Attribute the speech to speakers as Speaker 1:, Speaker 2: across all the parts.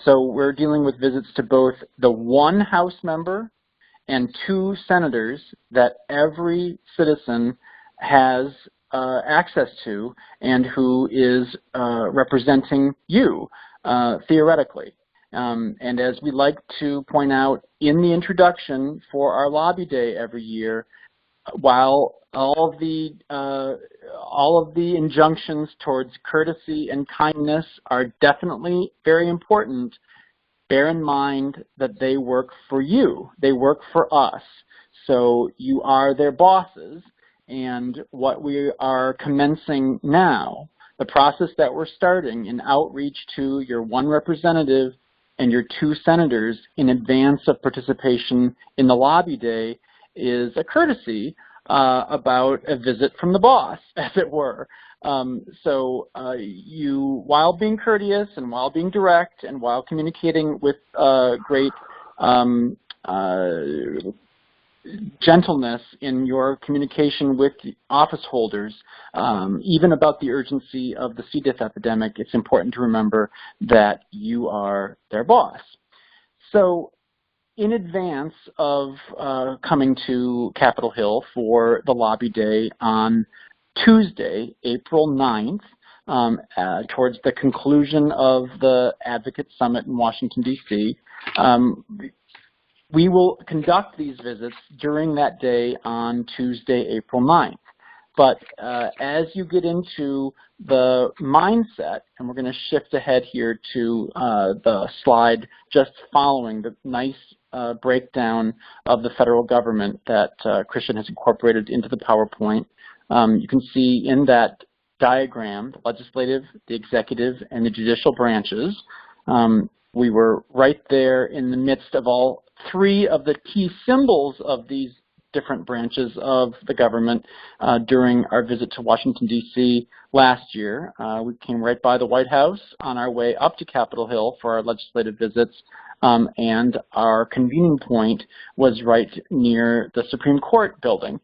Speaker 1: So we're dealing with visits to both the one House member and 2 senators that every citizen has access to and who is representing you, theoretically. And as we like to point out in the introduction for our lobby day every year, while all of the injunctions towards courtesy and kindness are definitely very important, bear in mind that they work for you. They work for us. So you are their bosses, and what we are commencing now, the process that we're starting in outreach to your 1 representative and your 2 senators in advance of participation in the lobby day, is a courtesy about a visit from the boss, as it were. So you, while being courteous and while being direct and while communicating with great gentleness in your communication with office holders, even about the urgency of the C. diff epidemic, it's important to remember that you are their boss. So in advance of coming to Capitol Hill for the lobby day on Tuesday, April 9th, towards the conclusion of the Advocate Summit in Washington, D.C., we will conduct these visits during that day on Tuesday, April 9th. But as you get into the mindset, and we're going to shift ahead here to the slide just following the nice breakdown of the federal government that Christian has incorporated into the PowerPoint. You can see in that diagram the legislative, the executive, and the judicial branches. We were right there in the midst of all 3 of the key symbols of these different branches of the government during our visit to Washington, D.C. last year. We came right by the White House on our way up to Capitol Hill for our legislative visits, and our convening point was right near the Supreme Court building,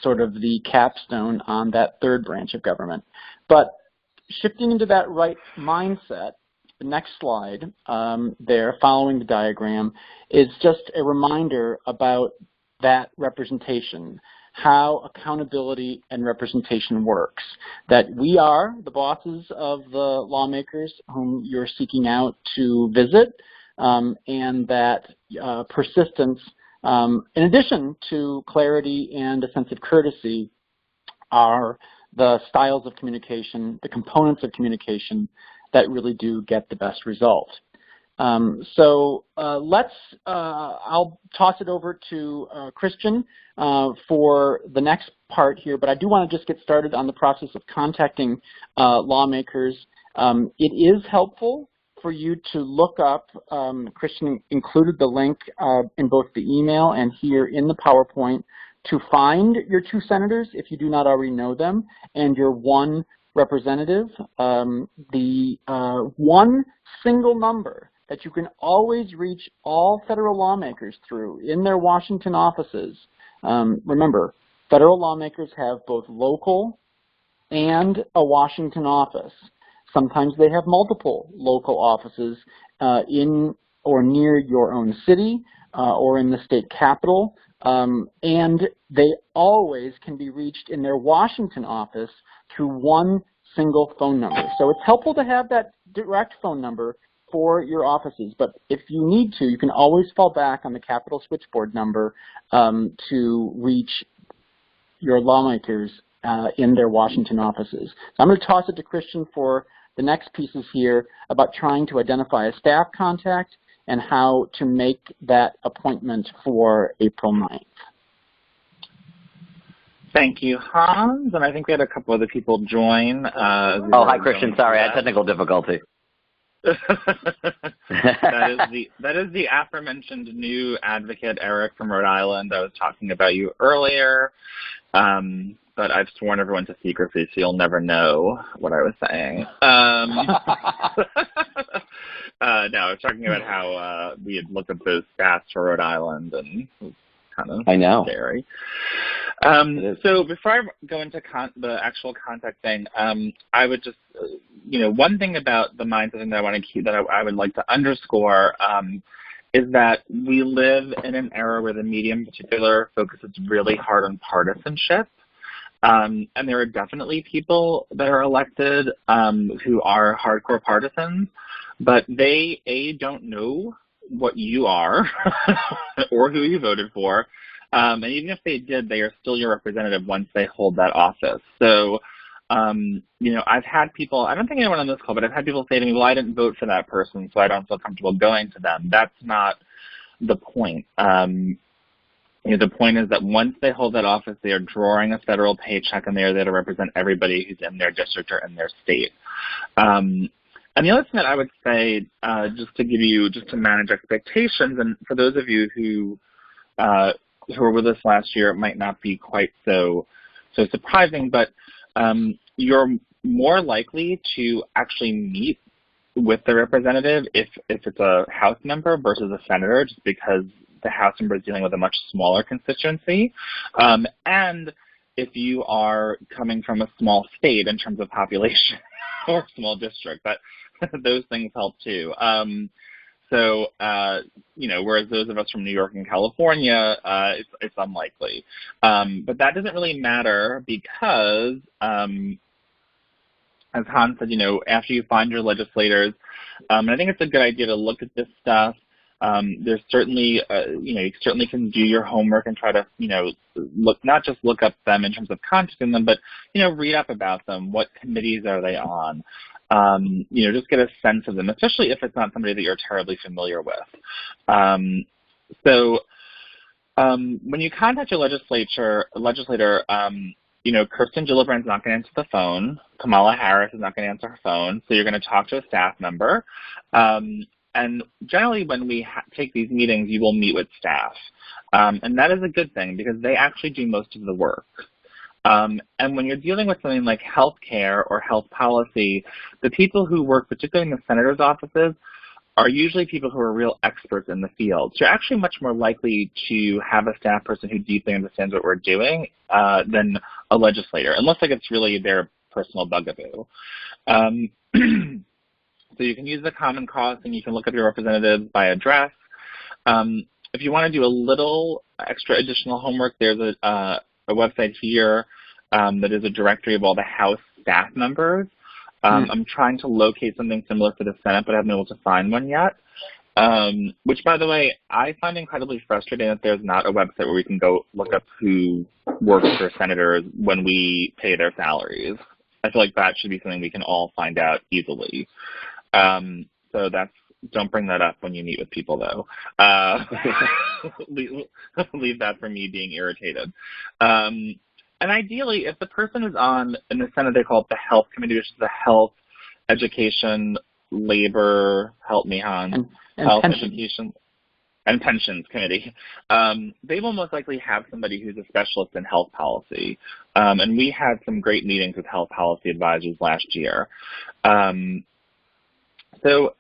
Speaker 1: sort of the capstone on that 3rd branch of government. But shifting into that right mindset, the next slide there, following the diagram, is just a reminder about that representation, how accountability and representation works, that we are the bosses of the lawmakers whom you're seeking out to visit, and that persistence, in addition to clarity and a sense of courtesy, are the styles of communication, the components of communication that really do get the best result. So I'll toss it over to Christian for the next part here, but I do want to just get started on the process of contacting lawmakers. It is helpful for you to look up, Christian included the link in both the email and here in the PowerPoint, to find your 2 senators, if you do not already know them, and your 1 representative. The 1 single number that you can always reach all federal lawmakers through in their Washington offices. Remember, federal lawmakers have both local and a Washington office. Sometimes they have multiple local offices in or near your own city or in the state capitol, and they always can be reached in their Washington office through 1 single phone number. So it's helpful to have that direct phone number for your offices, but if you need to, you can always fall back on the Capitol switchboard number to reach your lawmakers in their Washington offices. So I'm going to toss it to Christian for the next pieces here about trying to identify a staff contact and how to make that appointment for April 9th.
Speaker 2: Thank you, Hans. And I think we had a couple other people join.
Speaker 3: Hi, Christian. Sorry, I had technical difficulty.
Speaker 2: that is the aforementioned new advocate, Eric from Rhode Island. I was talking about you earlier, but I've sworn everyone to secrecy, so you'll never know what I was saying. No, I was talking about how we had looked at those stats for Rhode Island, and it was kind of scary. So before I go into the actual contact thing, I would just, one thing about the mindset that I want to keep, that I would like to underscore, is that we live in an era where the media in particular focuses really hard on partisanship. And there are definitely people that are elected who are hardcore partisans, but they, A, don't know what you are or who you voted for. And even if they did, they are still your representative once they hold that office. So, I've had people, I don't think anyone on this call, but I've had people say to me, well, I didn't vote for that person, so I don't feel comfortable going to them. That's not the point. The point is that once they hold that office, they are drawing a federal paycheck, and they are there to represent everybody who's in their district or in their state. And the other thing that I would say, just to manage expectations, and for those of you who were with us last year, it might not be quite so surprising, but you're more likely to actually meet with the representative if it's a House member versus a senator, just because the House member is dealing with a much smaller constituency. And if you are coming from a small state in terms of population or small district, those things help too. Whereas those of us from New York and California, it's unlikely. But that doesn't really matter because, as Han said, after you find your legislators, and I think it's a good idea to look at this stuff. There's certainly, you certainly can do your homework and try to, not just look up them in terms of contacting them, but, read up about them. What committees are they on? Just get a sense of them, especially if it's not somebody that you're terribly familiar with. When you contact your legislator, Kirsten Gillibrand's not going to answer the phone. Kamala Harris is not going to answer her phone, so you're going to talk to a staff member. And generally when we take these meetings, you will meet with staff. And that is a good thing because they actually do most of the work. And when you're dealing with something like health care or health policy, the people who work, particularly in the senators' offices, are usually people who are real experts in the field. So you're actually much more likely to have a staff person who deeply understands what we're doing than a legislator, unless it's really their personal bugaboo. So you can use the Common Cause, and you can look up your representatives by address. If you want to do a little extra additional homework, there's a website here that is a directory of all the House staff members. I'm trying to locate something similar for the Senate, but I haven't been able to find one yet, which, by the way, I find incredibly frustrating that there's not a website where we can go look up who works for senators when we pay their salaries. I feel like that should be something we can all find out easily. So don't bring that up when you meet with people, though. Leave that for me being irritated. And ideally, if the person is in the Senate, they call it the Health Committee, which is the Health, Education, Labor, help me, Han, Health, Education, and Pensions Committee. They will most likely have somebody who's a specialist in health policy. And we had some great meetings with health policy advisors last year. So,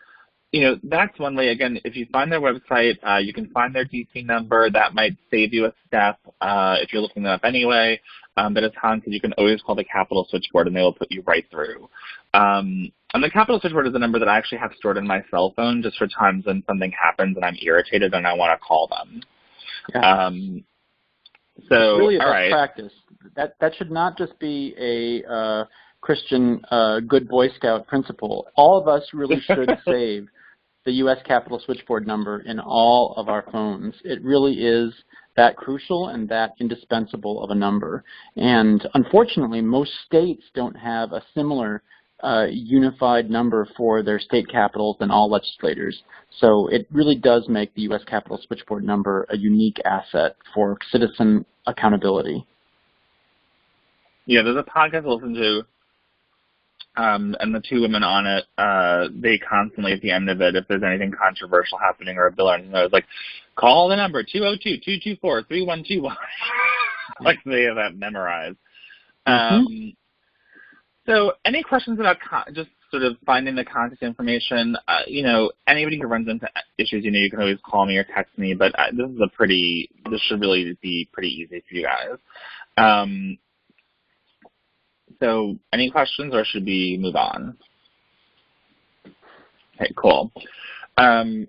Speaker 2: that's one way. Again, if you find their website, you can find their DC number. That might save you a step if you're looking them up anyway. But as Han said, you can always call the Capitol switchboard, and they will put you right through. And the Capitol switchboard is a number that I actually have stored in my cell phone just for times when something happens and I'm irritated and I want to call them.
Speaker 1: Yeah. It's really a best practice. That should not just be a Christian good Boy Scout principle. All of us really should save the U.S. Capitol switchboard number in all of our phones. It really is that crucial and that indispensable of a number. And unfortunately, most states don't have a similar unified number for their state capitals and all legislators. So it really does make the U.S. Capitol switchboard number a unique asset for citizen accountability.
Speaker 2: Yeah, there's a podcast I listen to, and the two women on it, they constantly at the end of it, if there's anything controversial happening or a bill or anything, I was like, call the number 202-224-3121. Like they have that memorized. So any questions about just sort of finding the contact information, you know, anybody who runs into issues, you know, you can always call me or text me, but this should really be pretty easy for you guys. So any questions, or should we move on? Okay, cool. Hold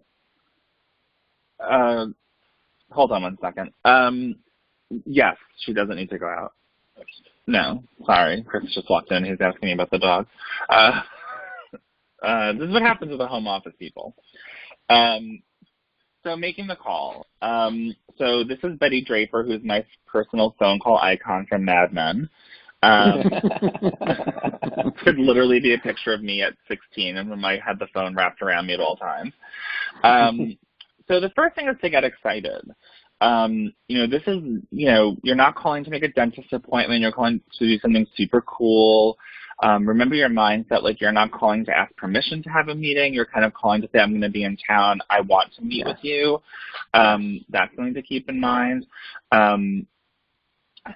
Speaker 2: on one second. Yes, she doesn't need to go out. No, sorry. Chris just walked in. He's asking me about the dog. This is what happens with the home office people. So making the call. So this is Betty Draper, who's my personal phone call icon from Mad Men. Could literally be a picture of me at 16 and I had the phone wrapped around me at all times. So the first thing is to get excited. You know, this is, you know, you're not calling to make a dentist appointment. You're calling to do something super cool. Remember your mindset, like you're not calling to ask permission to have a meeting. You're kind of calling to say, I'm going to be in town. I want to meet with you. That's something to keep in mind.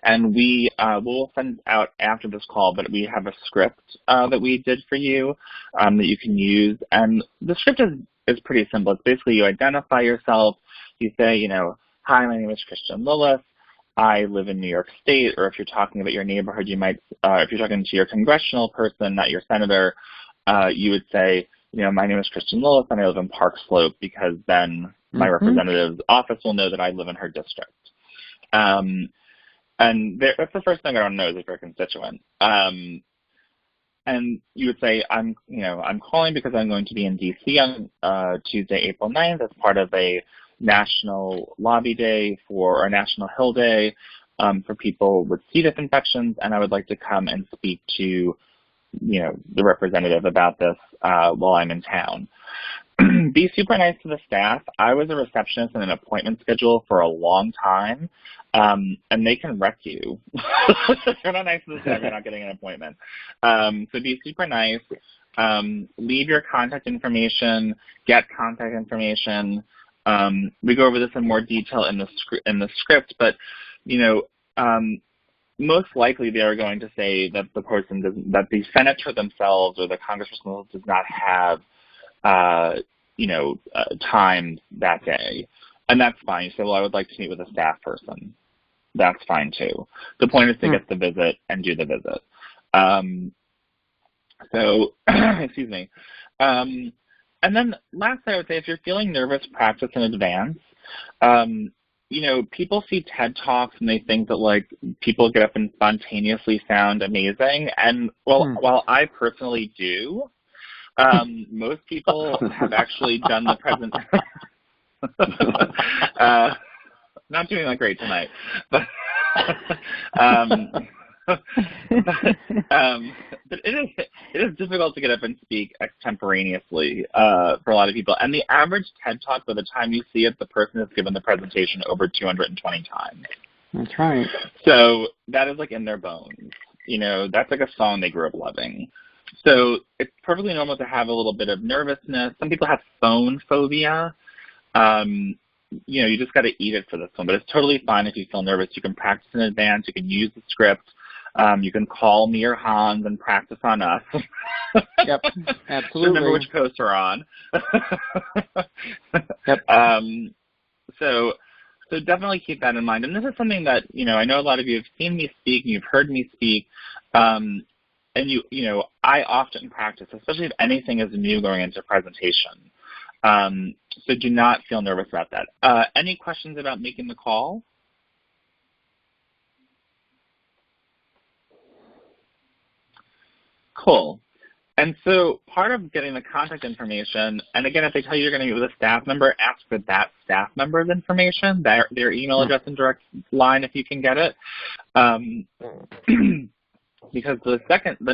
Speaker 2: And we will send out after this call, but we have a script that we did for you that you can use. And the script is pretty simple. It's basically you identify yourself. You say, you know, hi, my name is Christian Lillis. I live in New York State. Or if you're talking about your neighborhood, you might, if you're talking to your congressional person, not your senator, you would say, you know, my name is Christian Lillis and I live in Park Slope, because then my representative's office will know that I live in her district. And that's the first thing I want to know is if you're a constituent. And you would say, I'm calling because I'm going to be in D.C. on Tuesday, April 9th as part of a National Lobby Day or National Hill Day for people with C. diff infections, and I would like to come and speak to, you know, the representative about this while I'm in town. Be super nice to the staff. I was a receptionist in an appointment schedule for a long time, and they can wreck you. If you're not nice to the staff, you're not getting an appointment. So be super nice. Leave your contact information. Get contact information. We go over this in more detail in the script, but you know, most likely they are going to say that that the senator themselves or the congressperson does not have time that day. And that's fine. You say, well, I would like to meet with a staff person. That's fine too. The point is to get the visit and do the visit. Excuse me. And then last, I would say, if you're feeling nervous, practice in advance. You know, people see TED Talks and they think that, like, people get up and spontaneously sound amazing. And, while I personally do, most people have actually done the presentation. Not doing that great tonight, but but it is difficult to get up and speak extemporaneously for a lot of people. And the average TED Talk, by the time you see it, the person has given the presentation over 220 times.
Speaker 1: That's right.
Speaker 2: So that is like in their bones. You know, that's like a song they grew up loving. So it's perfectly normal to have a little bit of nervousness. Some people have phone phobia. You know, you just got to eat it for this one. But it's totally fine if you feel nervous. You can practice in advance. You can use the script. You can call me or Hans and practice on us.
Speaker 1: Yep, absolutely.
Speaker 2: Remember which coast we're on.
Speaker 1: Yep.
Speaker 2: So definitely keep that in mind. And this is something that, you know, I know a lot of you have seen me speak and you've heard me speak. And you know, I often practice, especially if anything is new going into a presentation. So do not feel nervous about that. Any questions about making the call? Cool. And so part of getting the contact information, and again, if they tell you you're going to meet with a staff member, ask for that staff member's information, their email address and direct line if you can get it. Because the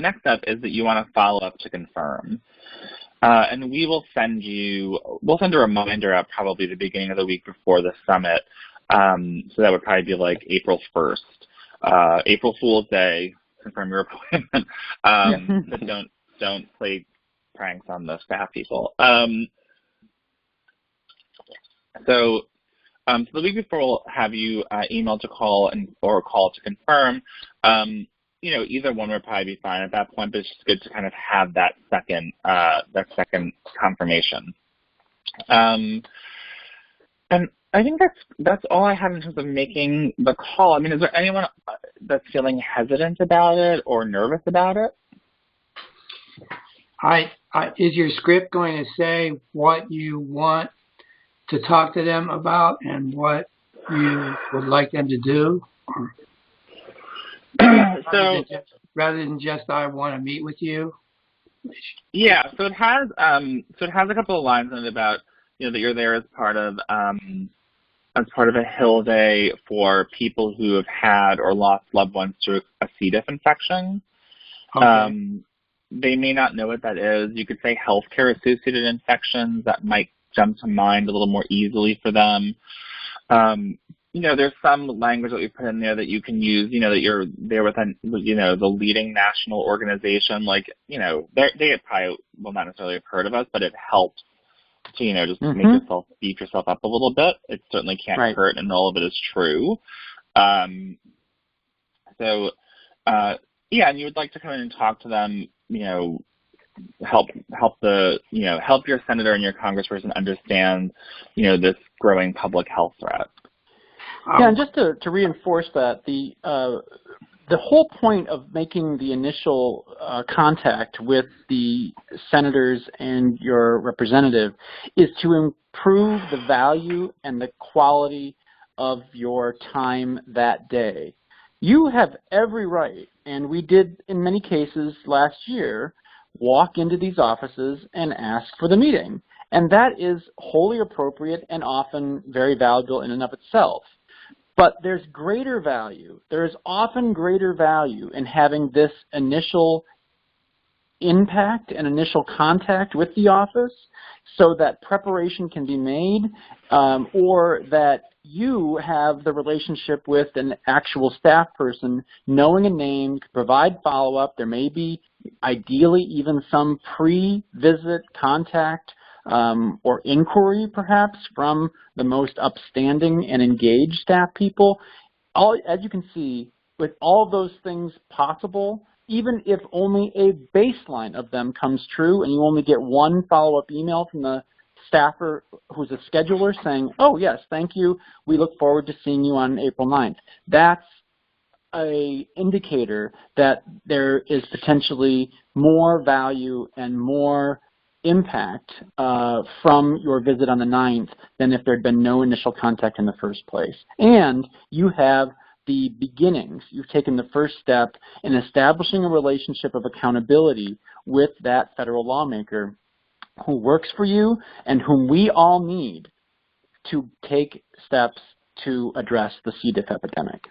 Speaker 2: next step is that you want to follow up to confirm. And we'll send a reminder out probably the beginning of the week before the summit. So that would probably be like April 1st. April Fool's Day, confirm your appointment. But don't play pranks on the staff people. So the week before we'll have you email to call or call to confirm. either one would probably be fine at that point, but it's just good to kind of have that second confirmation. And I think that's all I have in terms of making the call. I mean, is there anyone that's feeling hesitant about it or nervous about it?
Speaker 4: Is your script going to say what you want to talk to them about and what you would like them to do? Rather than just I want to meet with you?
Speaker 2: Yeah, so it has a couple of lines in it about that you're there as part of a Hill Day for people who have had or lost loved ones through a C. diff infection.
Speaker 4: Okay.
Speaker 2: They may not know what that is. You could say healthcare-associated infections. That might jump to mind a little more easily for them. There's some language that we put in there that you can use, that you're there with, the leading national organization. Like, they probably will not necessarily have heard of us, but it helps to, just make yourself, beef yourself up a little bit. It certainly can't hurt, and all of it is true. And you would like to come in and talk to them, help your senator and your congressperson understand, this growing public health threat.
Speaker 1: Yeah, and just to reinforce that, the whole point of making the initial contact with the senators and your representative is to improve the value and the quality of your time that day. You have every right, and we did in many cases last year, walk into these offices and ask for the meeting. And that is wholly appropriate and often very valuable in and of itself. But there's greater value. There is often greater value in having this initial impact and initial contact with the office so that preparation can be made or that you have the relationship with an actual staff person, knowing a name, could provide follow-up. There may be ideally even some pre-visit contact or inquiry perhaps from the most upstanding and engaged staff people. As you can see, with all those things possible, even if only a baseline of them comes true and you only get one follow-up email from the staffer who's a scheduler saying, oh yes, thank you, we look forward to seeing you on April 9th. That's an indicator that there is potentially more value and more impact from your visit on the 9th than if there had been no initial contact in the first place. And you have the beginnings. You've taken the first step in establishing a relationship of accountability with that federal lawmaker who works for you and whom we all need to take steps to address the C. diff epidemic.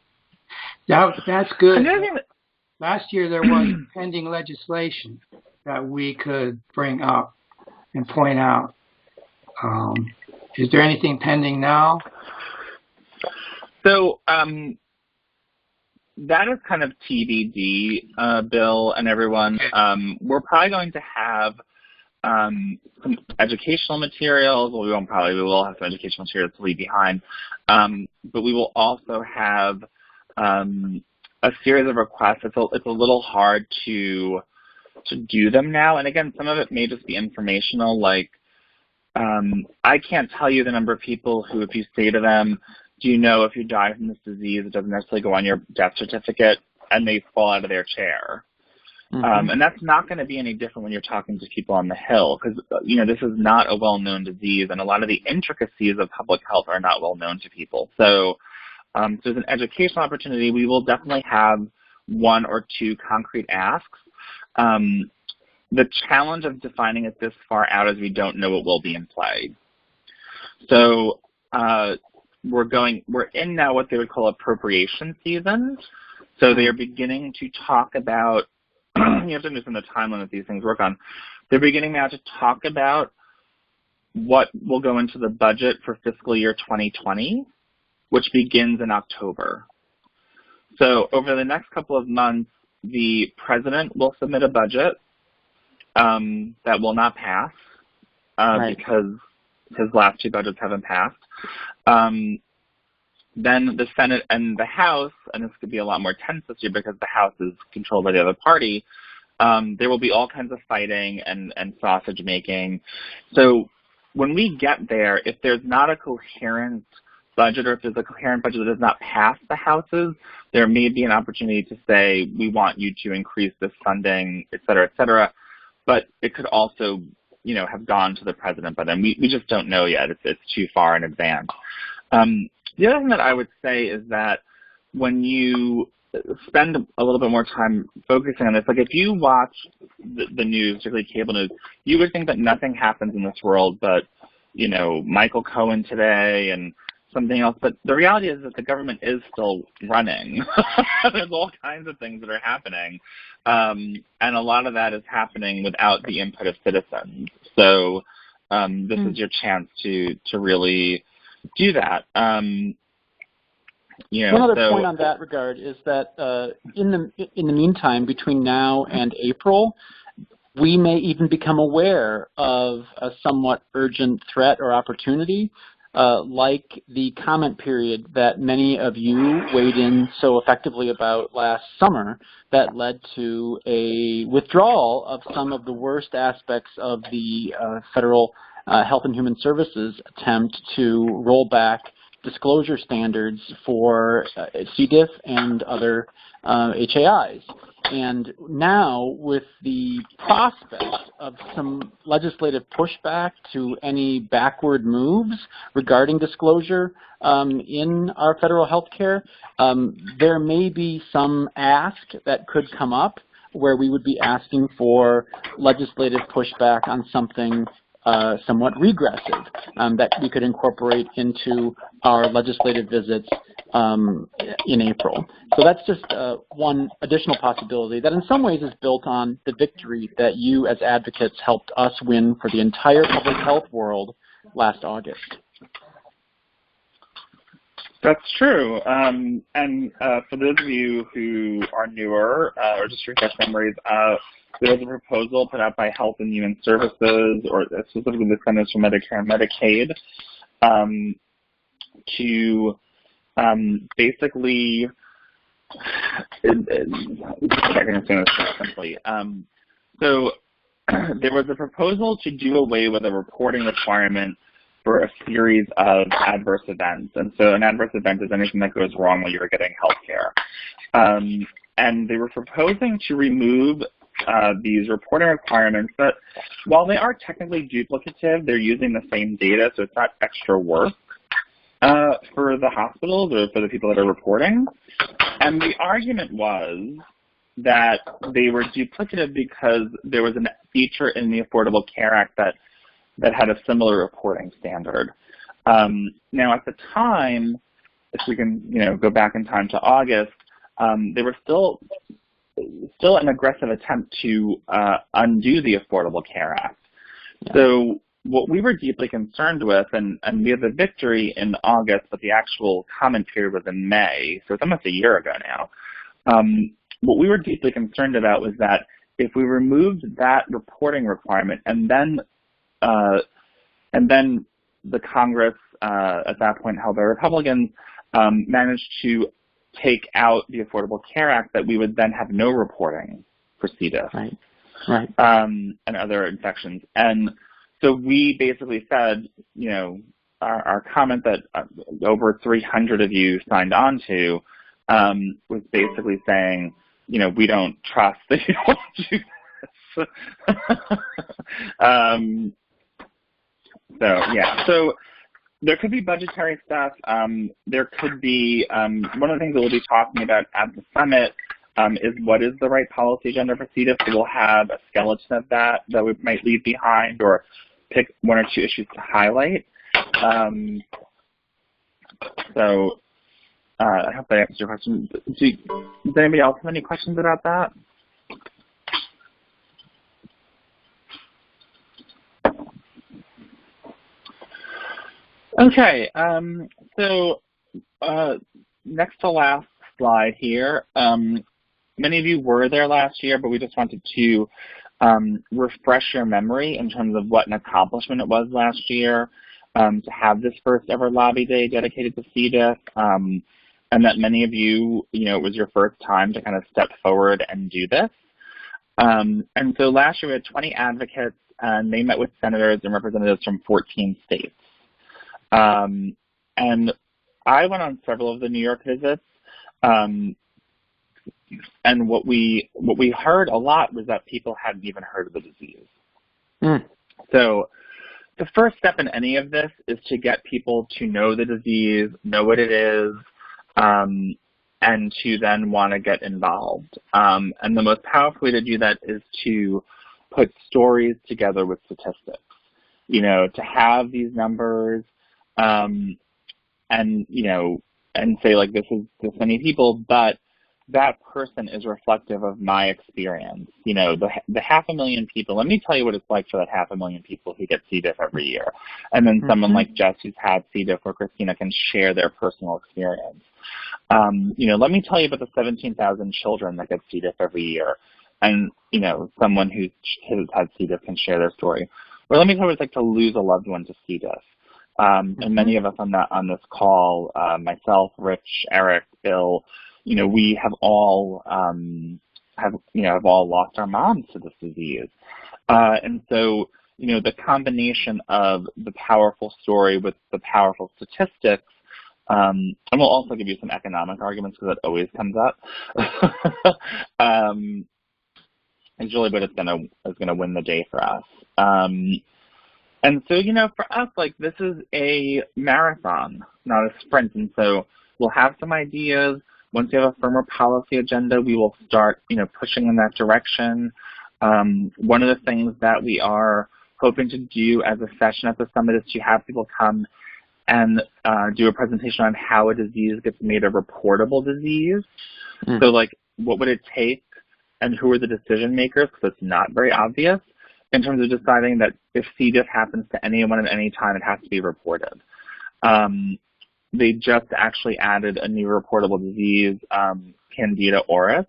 Speaker 4: That's good. Last year there was pending legislation that we could bring up and point out. Is there anything pending now?
Speaker 2: So that is kind of TBD, Bill and everyone. We're probably going to have some educational materials. Well, we will have some educational materials to leave behind. But we will also have a series of requests. It's a little hard to do them now. And again, some of it may just be informational, like I can't tell you the number of people who, if you say to them, do you know if you die from this disease, it doesn't necessarily go on your death certificate, and they fall out of their chair. And that's not going to be any different when you're talking to people on the Hill, because this is not a well-known disease, and a lot of the intricacies of public health are not well known to people. So there's an educational opportunity. We will definitely have one or two concrete asks. The challenge of defining it this far out is we don't know what will be in play. So we're in now what they would call appropriation season. So they are beginning to talk about, you have to understand the timeline that these things work on. They're beginning now to talk about what will go into the budget for fiscal year 2020, which begins in October. So over the next couple of months, the president will submit a budget that will not pass because his last two budgets haven't passed. then the Senate and the House, and this could be a lot more tense this year because the House is controlled by the other party, there will be all kinds of fighting and sausage making. So when we get there, if there's not a coherent budget, or if there's a coherent budget that does not pass the Houses, there may be an opportunity to say, we want you to increase this funding, et cetera, et cetera. But it could also, have gone to the president by then. We just don't know yet. It's too far in advance. The other thing that I would say is that when you spend a little bit more time focusing on this, like if you watch the news, particularly cable news, you would think that nothing happens in this world but, Michael Cohen today and something else. But the reality is that the government is still running. There's all kinds of things that are happening. And a lot of that is happening without the input of citizens. So this is your chance to really do that.
Speaker 1: One other point on that regard is that in the meantime, between now and April, we may even become aware of a somewhat urgent threat or opportunity, like the comment period that many of you weighed in so effectively about last summer that led to a withdrawal of some of the worst aspects of the federal Health and Human Services attempt to roll back disclosure standards for C. diff and other HAIs. And now, with the prospect of some legislative pushback to any backward moves regarding disclosure in our federal health care, there may be some ask that could come up where we would be asking for legislative pushback on something somewhat regressive that we could incorporate into our legislative visits in April. So that's just one additional possibility that in some ways is built on the victory that you as advocates helped us win for the entire public health world last August.
Speaker 2: That's true. And for those of you who are newer or just refresh memories, there was a proposal put out by Health and Human Services, or specifically the Centers for Medicare and Medicaid, to basically, I can explain this simply. So there was a proposal to do away with a reporting requirement for a series of adverse events. And so an adverse event is anything that goes wrong while you're getting health care. And they were proposing to remove these reporting requirements, but while they are technically duplicative, they're using the same data, so it's not extra work for the hospitals or for the people that are reporting. And the argument was that they were duplicative because there was a feature in the Affordable Care Act that had a similar reporting standard. Now, at the time, if we can, go back in time to August, they were still an aggressive attempt to undo the Affordable Care Act. Yeah. So what we were deeply concerned with, and we had the victory in August, but the actual comment period was in May, so it's almost a year ago now. What we were deeply concerned about was that if we removed that reporting requirement and then the Congress at that point held by Republicans managed to take out the Affordable Care Act, that we would then have no reporting for C. diff,
Speaker 1: right.
Speaker 2: And other infections. And so we basically said, our comment that over 300 of you signed on to was basically saying, we don't trust that you don't do this. So there could be budgetary stuff. There could be, one of the things that we'll be talking about at the summit is what is the right policy agenda for C. diff. So we'll have a skeleton of that we might leave behind, or pick one or two issues to highlight. So I hope that answers your question. Does anybody else have any questions about that? Okay, so next to last slide here. Many of you were there last year, but we just wanted to refresh your memory in terms of what an accomplishment it was last year. to have this first ever lobby day dedicated to C. diff, and that many of you, it was your first time to kind of step forward and do this. And so last year we had 20 advocates, and they met with senators and representatives from 14 states. And I went on several of the New York visits, and what we heard a lot was that people hadn't even heard of the disease. So the first step in any of this is to get people to know the disease, know what it is, and to then want to get involved. And the most powerful way to do that is to put stories together with statistics. To have these numbers, and say like this is this many people, but that person is reflective of my experience. The 500,000 people, let me tell you what it's like for that 500,000 people who get C. diff every year. And then someone like Jess who's had C. diff, or Christina can share their personal experience. Let me tell you about the 17,000 children that get C. diff every year. And, someone who has had C. diff can share their story. Or let me tell you what it's like to lose a loved one to C. diff. And many of us on this call, myself, Rich, Eric, Bill, we have all have all lost our moms to this disease. And so, the combination of the powerful story with the powerful statistics, and we'll also give you some economic arguments because that always comes up, is really what is gonna win the day for us. And so, for us, like, this is a marathon, not a sprint. And so we'll have some ideas. Once we have a firmer policy agenda, we will start, pushing in that direction. One of the things that we are hoping to do as a session at the summit is to have people come and do a presentation on how a disease gets made a reportable disease. So, like, what would it take and who are the decision makers, because it's not very obvious, in terms of deciding that if C. diff happens to anyone at any time, it has to be reported. They just actually added a new reportable disease, Candida auris.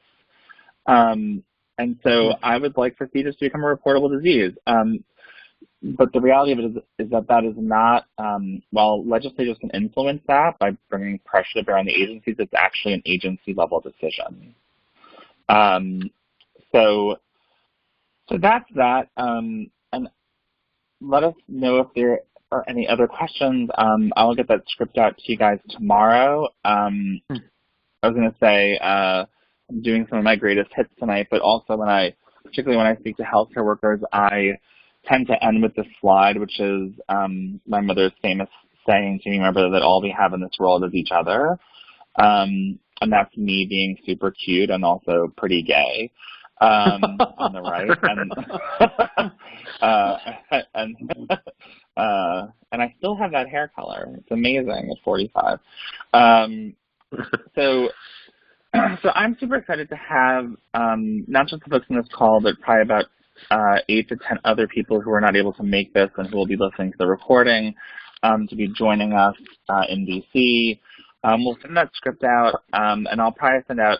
Speaker 2: And so I would like for C. diff to become a reportable disease. But the reality of it is that is not, while legislators can influence that by bringing pressure to bear on the agencies, it's actually an agency-level decision. So that's that. And let us know if there are any other questions. I'll get that script out to you guys tomorrow. I was going to say I'm doing some of my greatest hits tonight, but also particularly when I speak to healthcare workers, I tend to end with this slide, which is my mother's famous saying to me, remember that all we have in this world is each other. And that's me being super cute and also pretty gay. On the right, and I still have that hair color. It's amazing at 45. So I'm super excited to have not just the folks on this call, but probably about 8 to 10 other people who are not able to make this and who will be listening to the recording to be joining us in DC. We'll send that script out, and I'll probably send out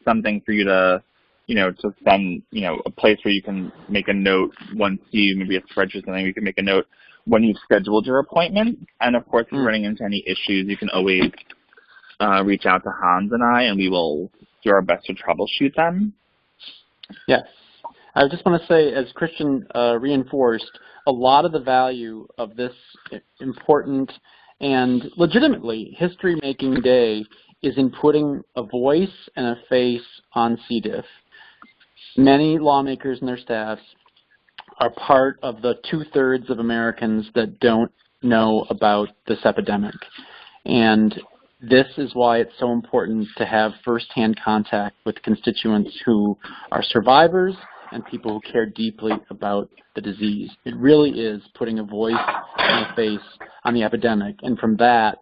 Speaker 2: something for you to to send, a place where you can make a note once maybe a spreadsheet or something, you can make a note when you've scheduled your appointment. And of course, if you're running into any issues, you can always reach out to Hans and I, and we will do our best to troubleshoot them.
Speaker 1: Yes. I just want to say, as Christian reinforced, a lot of the value of this important and legitimately history-making day is in putting a voice and a face on C. diff. Many lawmakers and their staffs are part of the 2/3 of Americans that don't know about this epidemic. And this is why it's so important to have firsthand contact with constituents who are survivors and people who care deeply about the disease. It really is putting a voice and a face on the epidemic. And from that,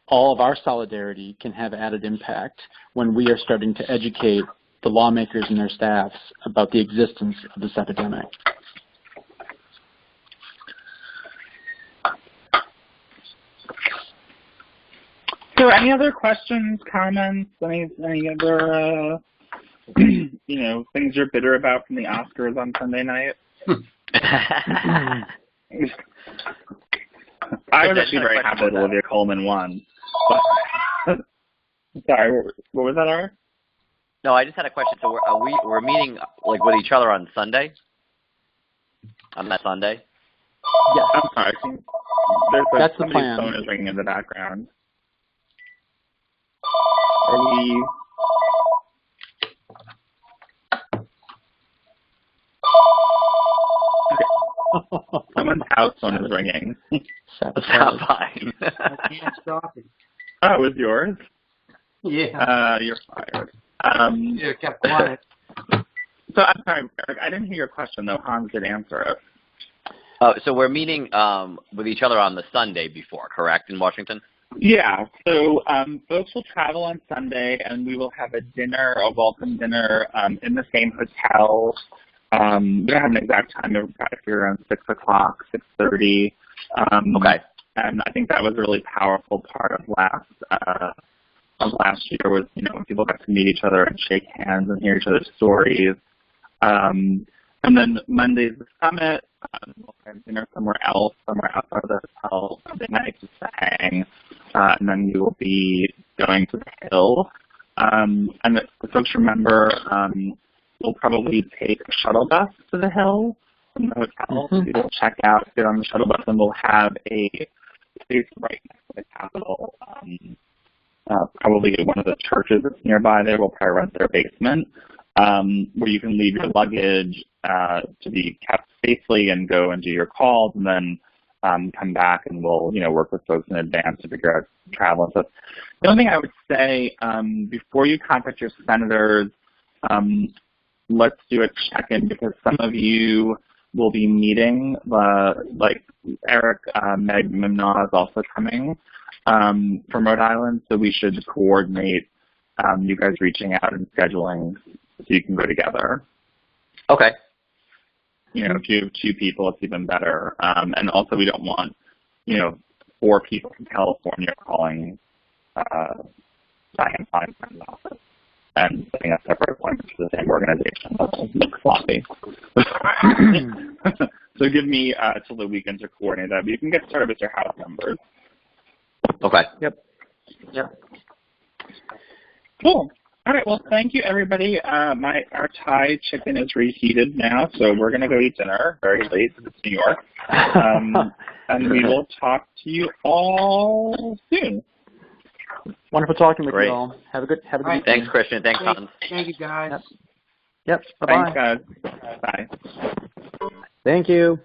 Speaker 1: all of our solidarity can have added impact when we are starting to educate the lawmakers and their staffs about the existence of this epidemic.
Speaker 2: So any other questions, comments, any other, things you're bitter about from the Oscars on Sunday night? I was actually very happy that Olivia Colman won. Sorry, what was that, Eric?
Speaker 3: No, I just had a question. So we're meeting like with each other on Sunday? On that Sunday?
Speaker 1: Yes.
Speaker 2: I'm sorry.
Speaker 1: That's the plan.
Speaker 2: Somebody's phone is ringing in the background. Are we... Someone's house phone is ringing.
Speaker 3: That's not fine.
Speaker 4: I can't stop it.
Speaker 2: Oh, it was yours?
Speaker 4: Yeah.
Speaker 2: You're fired.
Speaker 4: You kept quiet.
Speaker 2: So I'm sorry, Eric, I didn't hear your question, though. Hans did answer it.
Speaker 3: So we're meeting with each other on the Sunday before, correct, in Washington?
Speaker 2: Yeah. So folks will travel on Sunday, and we will have a welcome dinner in the same hotel. We don't have an exact time. It'll probably be around 6 o'clock, 6:30.
Speaker 3: Okay.
Speaker 2: And I think that was a really powerful part of last year was, when people got to meet each other and shake hands and hear each other's stories. And then Monday's the summit. We'll have dinner somewhere else, somewhere outside of the hotel, Sunday night just to hang. And then we will be going to the Hill. And if folks remember, we'll probably take a shuttle bus to the Hill from the hotel. Mm-hmm. We'll check out, get on the shuttle bus, and we'll have a space right next to the Capitol. Probably one of the churches that's nearby there will probably rent their basement, where you can leave your luggage to be kept safely and go and do your calls, and then come back and we'll work with folks in advance to figure out travel and stuff. The only thing I would say, before you contact your senators, let's do a check-in because some of you will be meeting, like Eric Mimnaugh is also coming from Rhode Island, so we should coordinate you guys reaching out and scheduling so you can go together.
Speaker 3: Okay.
Speaker 2: If you have 2 people, it's even better. And also we don't want, 4 people from California calling Diane Feinstein's office and setting up separate appointments for the same organization. That'll look sloppy. So give me till the weekend to coordinate that. But you can get started with your house numbers.
Speaker 3: Okay.
Speaker 1: Yep.
Speaker 2: Cool. All right. Well, thank you, everybody. Our Thai chicken is reheated now, so we're going to go eat dinner very late because it's New York. And we will talk to you all soon.
Speaker 1: Wonderful talking with
Speaker 3: Great.
Speaker 1: you all. Have a good
Speaker 4: Right.
Speaker 3: Thanks, Christian. Thanks, Hans.
Speaker 4: Thank you, guys.
Speaker 1: Yep. Bye-bye.
Speaker 2: Thanks, guys. Bye.
Speaker 1: Thank you.